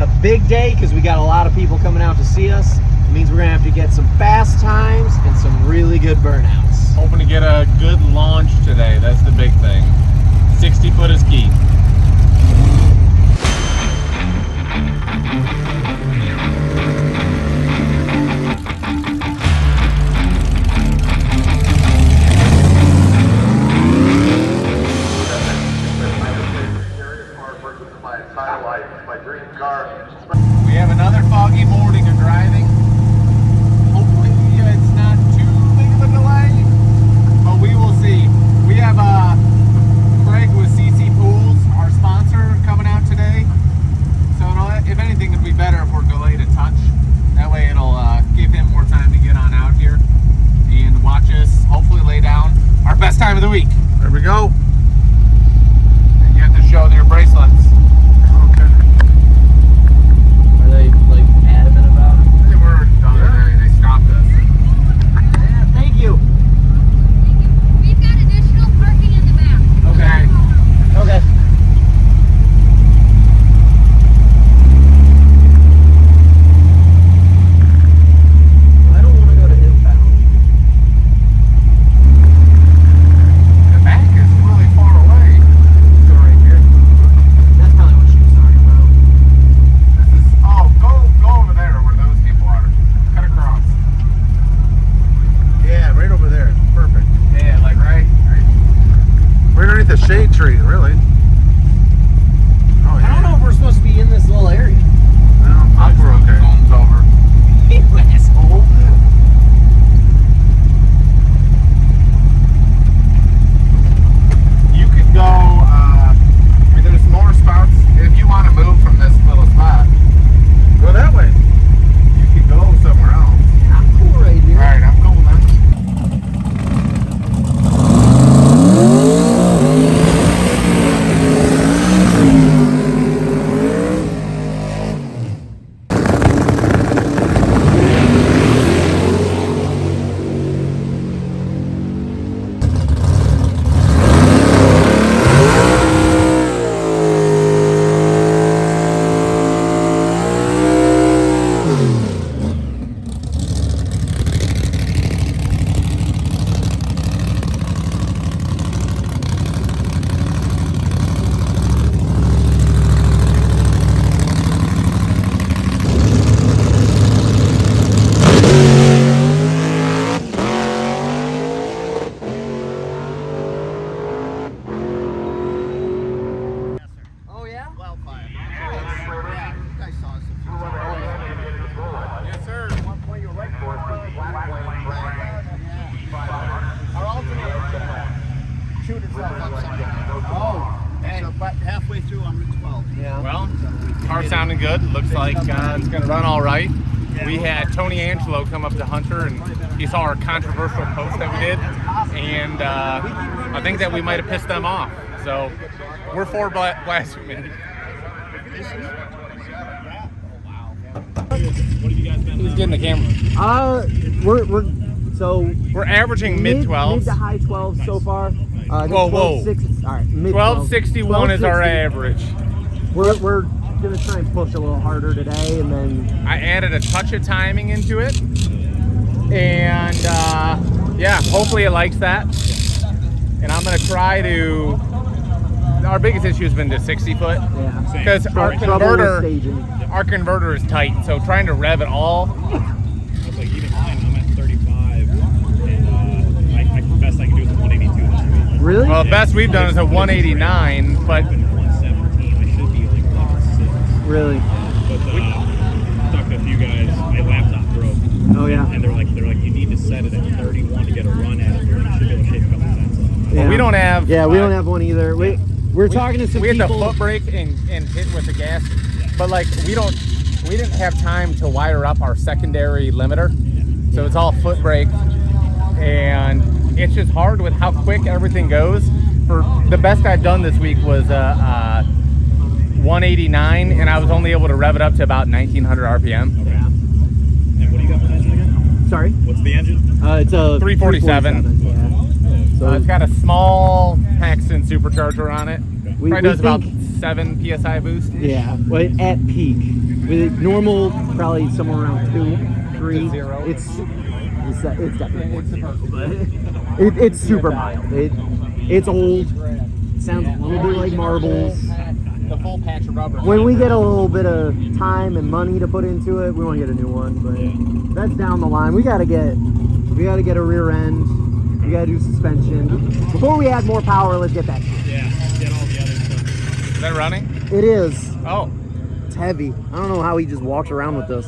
It's a big day because we got a lot of people coming out to see us. It means we're gonna have to get some fast times and some really good burnouts. Hoping to get a good launch today. That's the big thing. 60 foot is key. We have another foggy morning of driving. Hopefully it's not too big of a delay, but we will see. We have Craig with CC Pools, our sponsor, coming out today. So if anything, it'd be better if we're delayed a touch. That way it'll give him more time to get on out here and watch us hopefully lay down our best time of the week. There we go. And you have to show their bracelets. Are they like adamant about it? They were done. They stopped us. Yeah, thank you. We've got additional parking in the back. Okay. Okay. I don't want to go to inbound. The back is really far away. Let's go right here. That's probably what she was talking about. This is, go over there where those people are. Cut across. Yeah, right over there. Perfect. Yeah, like right. Right underneath the shade tree, really. Oh, I yeah. don't know if we're supposed to be in this little area. No, I think we're okay. Zone's over. You asshole. You could go, there's more spots. If you want to move from this little spot, Go that way. you could go somewhere else. I'm cool right here. Alright, I'm going then. Oh yeah? Wildfire. Yeah. You guys saw us a few times. Yes, sir. Our alternator chewed itself up somehow. Oh. Hey. So, but halfway through on Route 12. Yeah. Well, car's sounding good. Looks like it's going to run all right. We had Tony Angelo come up to Hunter, and he saw our controversial post that we did, and I think that we might have pissed them off. So we're for blasphemy. He's getting the camera. We're averaging mid 12s. Mid to high 12s so far. Whoa. 12.6. All right, mid 1261 is our 12.60. average. We're gonna try and push a little harder today, and then I added a touch of timing into it, and yeah, hopefully it likes that. And I'm gonna try to. Our biggest issue has been the 60 foot, yeah. because our Trouble with converter, staging. our converter is tight. So trying to rev it all. It's like even mine, I'm at 35, and best I can do is a 182 this week. Really? Well, the best we've done is a 189, but I've been 117. I should be like 106. Really? But talked to a few guys. My laptop broke, Oh yeah. and they're like, you need to set it at 31 to get a run at it. You should be able to shave a couple cents off. Yeah. we don't have. Yeah, we don't have one either. We're talking to some We had people. the foot brake and hit with the gas, but like we didn't have time to wire up our secondary limiter, so it's all foot brake, and it's just hard with how quick everything goes. For the best I've done this week was 189, and I was only able to rev it up to about 1900 RPM. Yeah. And what do you got for engine again? Sorry. What's the engine? It's a 347. Yeah. So It's got a small Paxton supercharger on it. we Probably does about think- 7 psi boost. Yeah, well, at peak. With normal, probably somewhere around 2, 3. To 0. It's definitely more than 0, but it's super mild. It's old. It sounds a little bit like marbles. The full patch of rubber. When we get a little bit of time and money to put into it, we want to get a new one. But that's down the line. We gotta get a rear end. We gotta do suspension. Before we add more power, let's get that. Yeah, get all the other stuff. Is that running? It is. Oh. It's heavy. I don't know how he just walks around with this.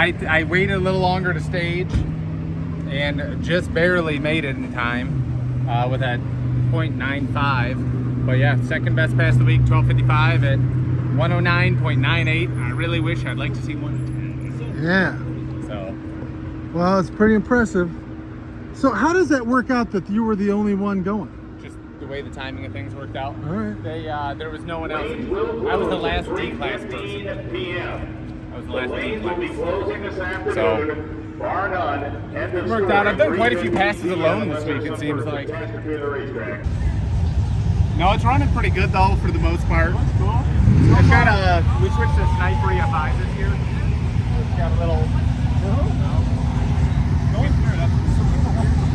I waited a little longer to stage and just barely made it in time with that 0.95. But yeah, second best pass of the week, 12:55 at 109.98. I really wish I'd like to see 110. Yeah. So, Well, it's pretty impressive. So how does that work out that you were the only one going? just the way the timing of things worked out. All right. They there was no one else. I was the last D class person. I was the last D class. So it worked out. I've done quite a few passes alone this week, it seems like. No, it's running pretty good though for the most part. That's cool. It's got a, we switched to Sniper EFI this year. It's got a little.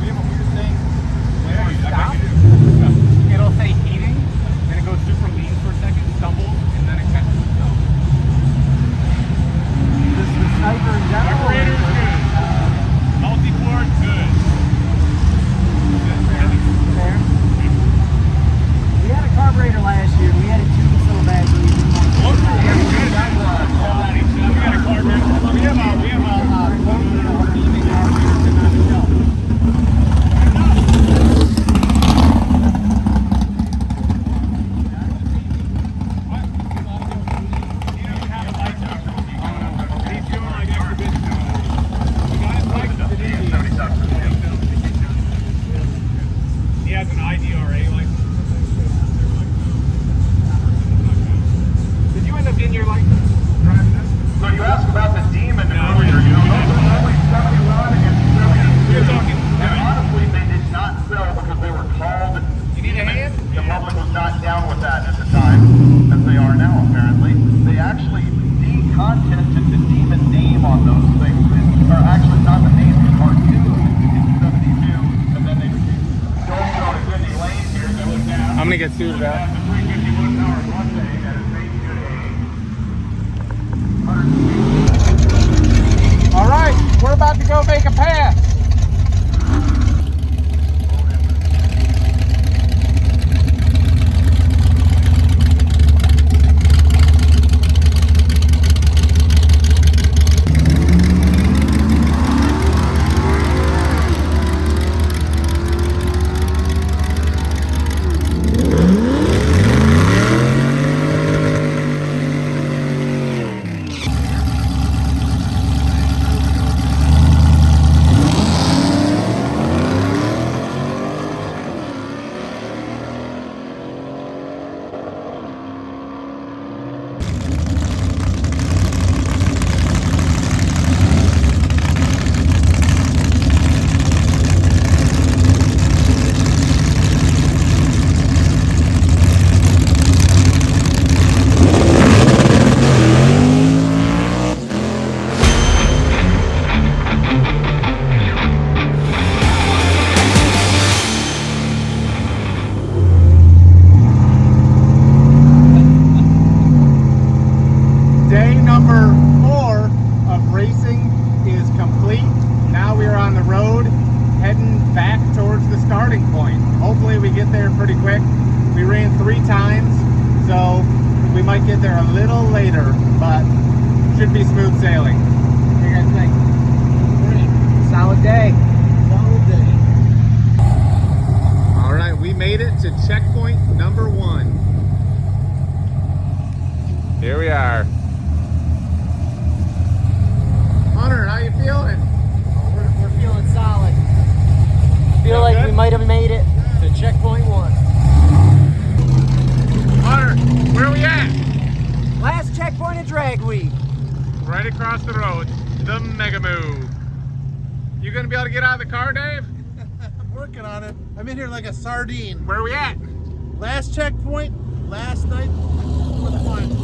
We have a weird thing. Whenever you stop, it'll say heating, then it goes super lean for a second, stumbles, and then it catches itself. This is the Sniper in general. Operator's good. Multi-port, good. Fair. We had a carburetor last year. We had it tuned so bad so we didn't want to. We got a carburetor. We have a steaming carburetor sitting on the shelf. He has an IDRA license. Did you end up getting your license? So you asked about the Demon earlier, you know, those were only 71 and 72. We're talking. And honestly, they did not sell because they were called. You need a hand? The public was not down with that at the time, as they are now apparently. They actually decontented the Demon name on those things, or actually not the name, the cartoon in 72, and then they don't go to Cindy Lane here, they look down. I'm gonna get sued for that. The 351 power Mustang that is made to a 100. All right, we're about to go make a pass. Day number 4 of racing is complete. Now we are on the road heading back towards the starting point. Hopefully we get there pretty quick. We ran 3 times, so we might get there a little later, but should be smooth sailing. What do you guys think? Solid day. Solid day. All right, we made it to checkpoint number 1. Here we are. Hunter, how you feeling? We're feeling solid. Feel like good? we might have made it to checkpoint 1. Hunter, where are we at? Last checkpoint of drag week. Right across the road, the Mega Move. You gonna be able to get out of the car, Dave? I'm working on it. I'm in here like a sardine. Where are we at? Last checkpoint, last night before the final.